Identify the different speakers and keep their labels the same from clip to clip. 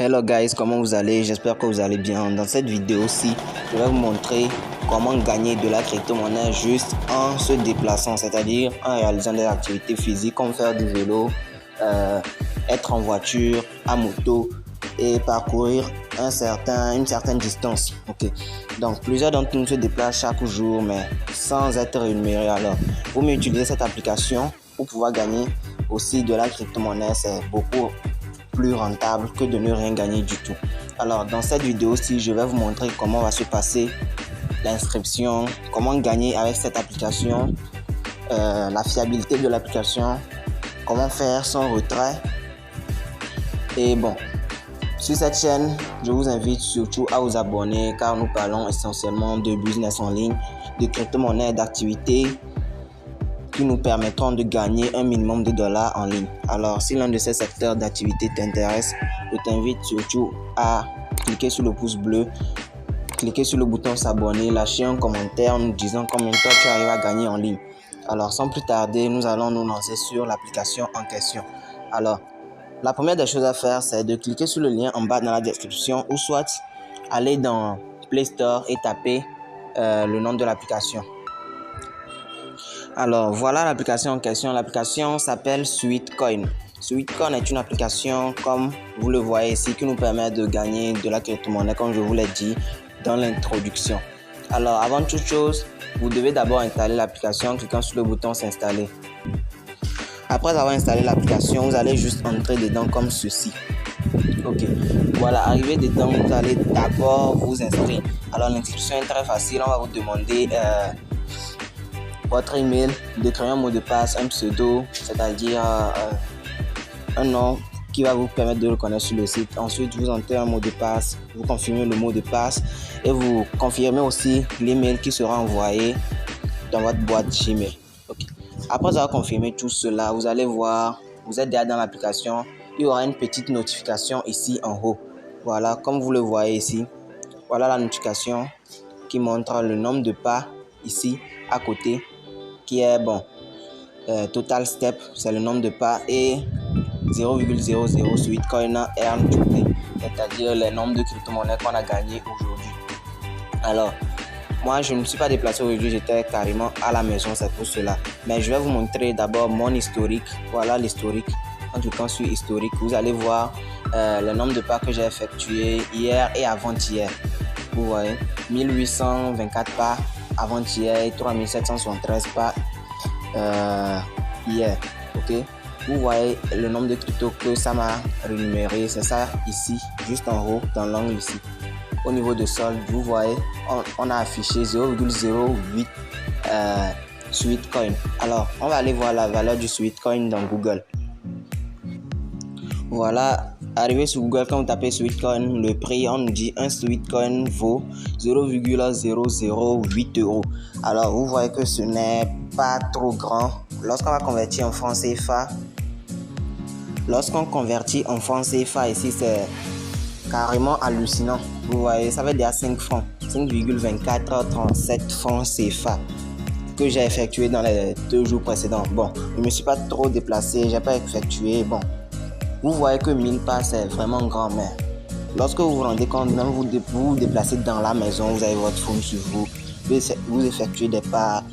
Speaker 1: Hello guys, comment vous allez? J'espère que vous allez bien. Dans cette vidéo-ci, je vais vous montrer comment gagner de la crypto-monnaie juste en se déplaçant, c'est-à-dire en réalisant des activités physiques comme faire du vélo, être en voiture, à moto et parcourir une certaine distance. Ok. Donc plusieurs d'entre nous se déplacent chaque jour mais sans être rémunérés. Alors, vous mieux utiliser cette application pour pouvoir gagner aussi de la crypto-monnaie, c'est beaucoup plus rentable que de ne rien gagner du tout. Alors dans cette vidéo-ci, je vais vous montrer comment va se passer l'inscription, comment gagner avec cette application, la fiabilité de l'application, comment faire son retrait. Et bon, sur cette chaîne, je vous invite surtout à vous abonner car nous parlons essentiellement de business en ligne, de crypto-monnaie, d'activités qui nous permettront de gagner un minimum de dollars en ligne. Alors, si l'un de ces secteurs d'activité t'intéresse, je t'invite surtout à cliquer sur le pouce bleu, cliquer sur le bouton s'abonner, lâcher un commentaire nous disant combien de temps tu arrives à gagner en ligne. Alors, sans plus tarder, nous allons nous lancer sur l'application en question. Alors, la première des choses à faire, c'est de cliquer sur le lien en bas dans la description ou soit aller dans Play Store et taper le nom de l'application. Alors, voilà l'application en question. L'application s'appelle Sweetcoin. Sweetcoin est une application, comme vous le voyez ici, qui nous permet de gagner de la crypto-monnaie, comme je vous l'ai dit dans l'introduction. Alors, avant toute chose, vous devez d'abord installer l'application en cliquant sur le bouton s'installer. Après avoir installé l'application, vous allez juste entrer dedans comme ceci. Ok, voilà, arrivé dedans, vous allez d'abord vous inscrire. Alors, l'inscription est très facile. On va vous demander votre email, de créer un mot de passe, un pseudo, c'est-à-dire un nom qui va vous permettre de le reconnaître sur le site. Ensuite, vous entrez un mot de passe, vous confirmez le mot de passe et vous confirmez aussi l'email qui sera envoyé dans votre boîte Gmail. Okay. Après avoir confirmé tout cela, vous allez voir, vous êtes déjà dans l'application, il y aura une petite notification ici en haut. Voilà, comme vous le voyez ici, voilà la notification qui montre le nombre de pas ici à côté, qui est bon, total step, c'est le nombre de pas, et 0,00 Sweetcoin earn today, c'est-à-dire le nombre de crypto-monnaies qu'on a gagné aujourd'hui. Alors, moi je ne me suis pas déplacé aujourd'hui, j'étais carrément à la maison, c'est pour cela. Mais je vais vous montrer d'abord mon historique. Voilà l'historique. En cliquant sur historique, vous allez voir le nombre de pas que j'ai effectué hier et avant-hier. Vous voyez, 1824 pas avant-hier et 3773 pas hier. Ok, vous voyez le nombre de cryptos que ça m'a rémunéré, c'est ça ici, juste en haut dans l'angle ici. Au niveau de solde, vous voyez, on a affiché 0,08 Sweetcoin. Alors, on va aller voir la valeur du Sweetcoin dans Google. Voilà, arrivé sur Google, quand vous tapez Sweetcoin, le prix, on nous dit un Sweetcoin vaut 0,008 €. Alors, vous voyez que ce n'est pas trop grand. Lorsqu'on va convertir en francs CFA, ici, c'est carrément hallucinant. Vous voyez, ça veut dire 5 francs, 5,2437 francs CFA que j'ai effectué dans les 2 jours précédents. Bon, je ne me suis pas trop déplacé, j'ai pas effectué. Bon, vous voyez que 1000 pas, c'est vraiment grand, mais lorsque vous vous rendez compte, même vous vous déplacez dans la maison, vous avez votre phone sur vous, vous effectuez des pas,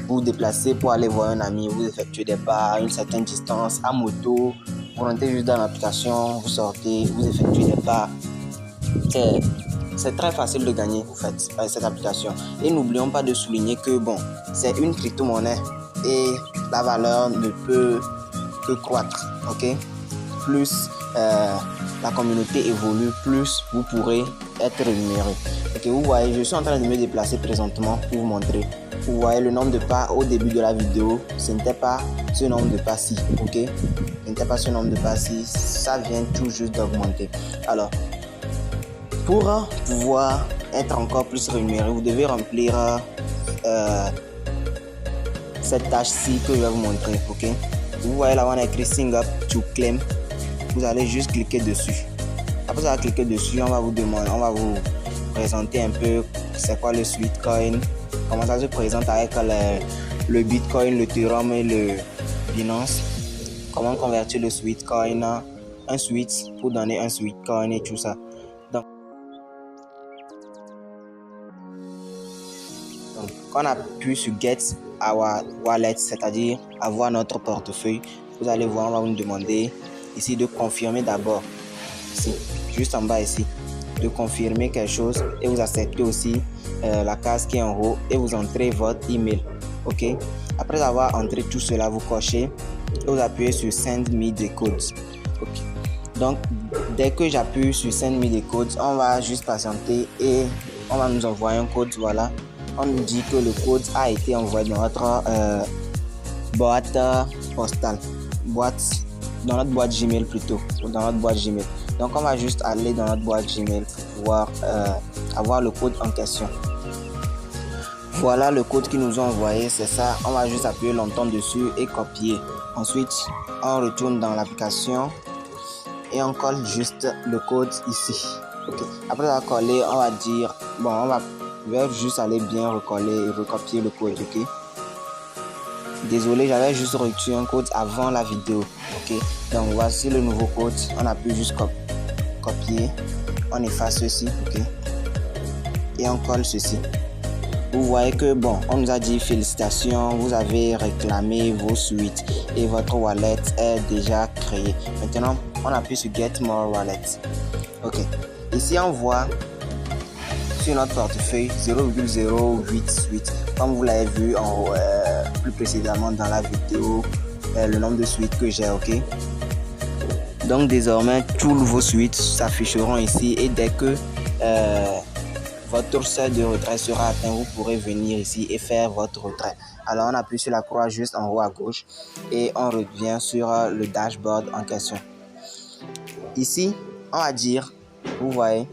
Speaker 1: vous vous déplacez pour aller voir un ami, vous effectuez des pas à une certaine distance, à moto, vous rentrez juste dans l'application, vous sortez, vous effectuez des pas. C'est très facile de gagner en fait avec cette application. Et n'oublions pas de souligner que bon, c'est une crypto-monnaie et la valeur ne peut que croître. Ok, plus la communauté évolue, plus vous pourrez être rémunéré. Ok, vous voyez, je suis en train de me déplacer présentement pour vous montrer. Vous voyez le nombre de pas au début de la vidéo, ce n'était pas ce nombre de pas-ci. Ok, ce n'était pas ce nombre de pas-ci, ça vient tout juste d'augmenter. Alors, pour pouvoir être encore plus rémunéré, vous devez remplir cette tâche-ci que je vais vous montrer. Ok, vous voyez là, on a écrit Sign up to claim. Vous allez juste cliquer dessus. Après avoir cliqué dessus, on va vous demander, on va vous présenter un peu c'est quoi le Sweetcoin, comment ça se présente avec le Bitcoin, le Ethereum et le Binance, comment convertir le Sweetcoin un sweet pour donner un sweet coin et tout ça. Donc quand on appuie sur Get Our Wallet, c'est-à-dire avoir notre portefeuille, vous allez voir, on va vous demander ici de confirmer d'abord, ici, juste en bas ici, de confirmer quelque chose et vous acceptez aussi la case qui est en haut et vous entrez votre email. Ok, après avoir entré tout cela, vous cochez et vous appuyez sur Send Me the Codes. Okay. Donc dès que j'appuie sur Send Me the Codes, on va juste patienter et on va nous envoyer un code. Voilà, on nous dit que le code a été envoyé dans notre boîte postale, dans notre boîte Gmail plutôt, ou dans notre boîte Gmail. Donc on va juste aller dans notre boîte Gmail pour pouvoir avoir le code en question. Voilà le code qu'ils nous ont envoyé, c'est ça. On va juste appuyer longtemps dessus et copier. Ensuite, on retourne dans l'application et on colle juste le code ici. Okay. Après avoir collé, on va dire, bon, on va juste aller bien recoller et recopier le code. Ok. Désolé, j'avais juste reçu un code avant la vidéo. Ok. Donc voici le nouveau code. On appuie juste copier. On efface ceci. Ok. Et on colle ceci. Vous voyez que bon, on nous a dit félicitations, vous avez réclamé vos suites et votre wallet est déjà créé. Maintenant, on appuie sur Get More Wallet. Ok. Ici, on voit sur notre portefeuille 0,08 suites. Comme vous l'avez vu plus précédemment dans la vidéo, le nombre de suites que j'ai. Ok. Donc désormais, tous vos suites s'afficheront ici et dès que votre seuil de retrait sera atteint, vous pourrez venir ici et faire votre retrait. Alors on appuie sur la croix juste en haut à gauche et on revient sur le dashboard en question. Ici, on va dire, vous voyez,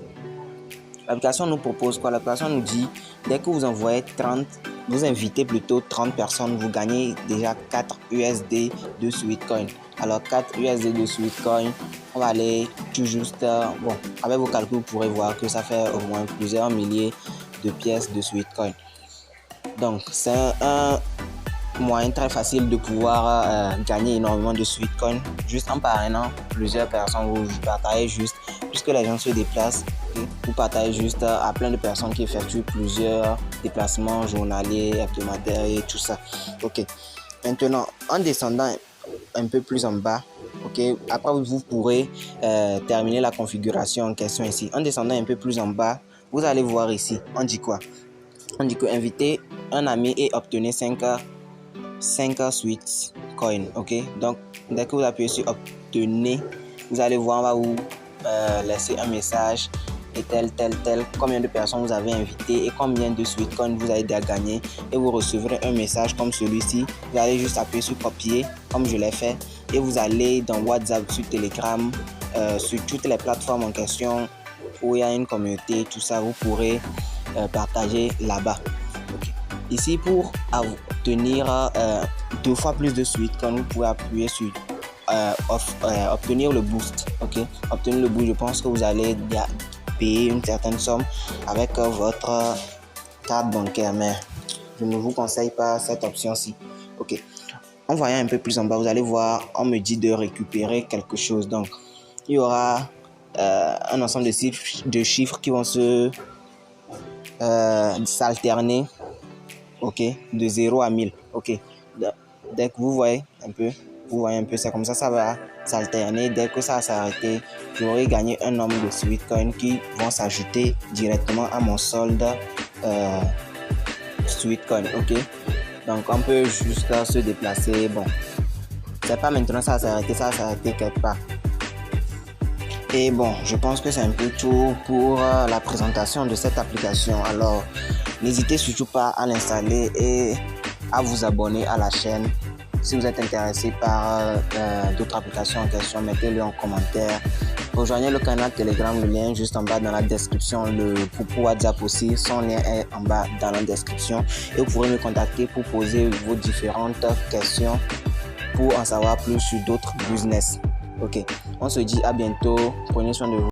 Speaker 1: l'application nous propose quoi? L'application nous dit, dès que vous envoyez 30, vous invitez plutôt 30 personnes, vous gagnez déjà 4 USD de Sweetcoin. Alors 4 USD de Sweetcoin, on va aller tout juste, bon, avec vos calculs, vous pourrez voir que ça fait au moins plusieurs milliers de pièces de Sweetcoin. Donc c'est un moyen très facile de pouvoir gagner énormément de Sweetcoin juste en parrainant plusieurs personnes. Vous partagez juste, puisque les gens se déplacent, vous partagez juste à plein de personnes qui effectuent plusieurs déplacements journaliers, hebdomadaires et tout ça. Ok. Maintenant, en descendant un peu plus en bas, ok, après vous pourrez terminer la configuration en question ici. En descendant un peu plus en bas, vous allez voir ici, on dit quoi? On dit que inviter un ami et obtenir 5 Sweetcoin. Ok, donc dès que vous appuyez sur obtenir, vous allez voir, on va vous laisser un message et tel, combien de personnes vous avez invité et combien de Sweetcoin vous avez déjà gagné, et vous recevrez un message comme celui-ci. Vous allez juste appuyer sur copier comme je l'ai fait et vous allez dans WhatsApp, sur Telegram, sur toutes les plateformes en question où il y a une communauté, tout ça, vous pourrez partager là-bas. Okay. Ici, pour obtenir 2 fois plus de Sweetcoin, vous pouvez appuyer sur obtenir le boost. Ok, obtenir le boost, je pense que vous allez payer une certaine somme avec votre carte bancaire, mais je ne vous conseille pas cette option-ci. Ok, en voyant un peu plus en bas, vous allez voir, on me dit de récupérer quelque chose. Donc il y aura un ensemble de chiffres qui vont s'alterner, ok, de 0 à 1000. Ok, dès que vous voyez un peu, c'est comme ça, ça va s'alterner. Dès que ça va s'arrêter, j'aurai gagné un nombre de Sweetcoin qui vont s'ajouter directement à mon solde Sweetcoin. Ok, donc on peut juste se déplacer. Bon, c'est pas maintenant ça va s'arrêter, ça va s'arrêter quelque part. Et bon, je pense que c'est un peu tout pour la présentation de cette application. Alors n'hésitez surtout pas à l'installer et à vous abonner à la chaîne. Si vous êtes intéressé par d'autres applications en question, mettez-le en commentaire. Rejoignez le canal Telegram, le lien juste en bas dans la description. Le groupe WhatsApp aussi, son lien est en bas dans la description. Et vous pourrez me contacter pour poser vos différentes questions pour en savoir plus sur d'autres business. Ok, on se dit à bientôt. Prenez soin de vous.